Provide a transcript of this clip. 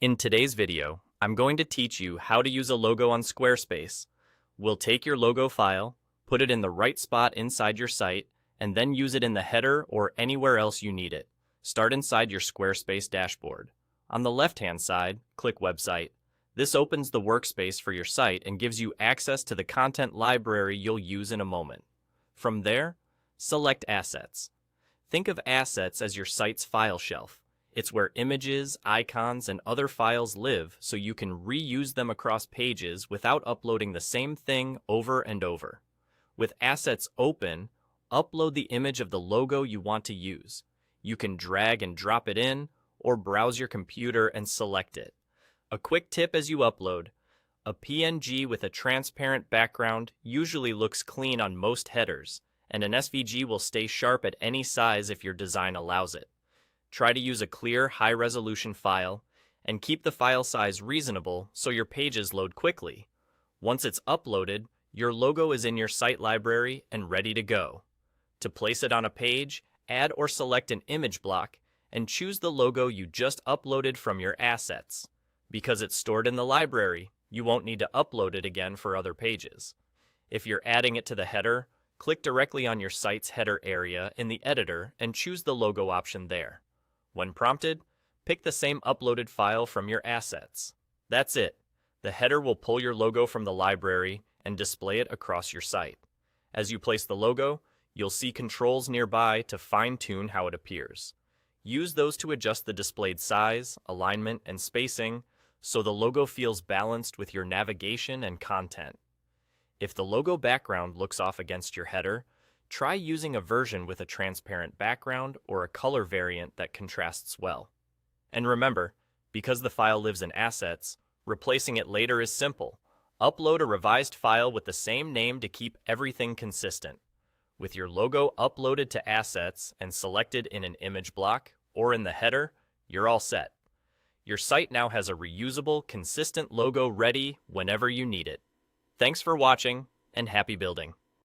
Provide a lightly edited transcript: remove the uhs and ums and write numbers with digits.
In today's video, I'm going to teach you how to use a logo on Squarespace. We'll take your logo file, put it in the right spot inside your site, and then use it in the header or anywhere else you need it. Start inside your Squarespace dashboard. On the left-hand side, click Website. This opens the workspace for your site and gives you access to the content library you'll use in a moment. From there, select Assets. Think of Assets as your site's file shelf. It's where images, icons, and other files live so you can reuse them across pages without uploading the same thing over and over. With Assets open, upload the image of the logo you want to use. You can drag and drop it in, or browse your computer and select it. A quick tip as you upload: a PNG with a transparent background usually looks clean on most headers, and an SVG will stay sharp at any size if your design allows it. Try to use a clear, high-resolution file, and keep the file size reasonable so your pages load quickly. Once it's uploaded, your logo is in your site library and ready to go. To place it on a page, add or select an image block and choose the logo you just uploaded from your assets. Because it's stored in the library, you won't need to upload it again for other pages. If you're adding it to the header, click directly on your site's header area in the editor and choose the logo option there. When prompted, pick the same uploaded file from your assets. That's it. The header will pull your logo from the library and display it across your site. As you place the logo, you'll see controls nearby to fine-tune how it appears. Use those to adjust the displayed size, alignment, and spacing so the logo feels balanced with your navigation and content. If the logo background looks off against your header, try using a version with a transparent background or a color variant that contrasts well. And remember, because the file lives in assets, replacing it later is simple. Upload a revised file with the same name to keep everything consistent. With your logo uploaded to assets and selected in an image block or in the header, you're all set. Your site now has a reusable, consistent logo ready whenever you need it. Thanks for watching, and happy building.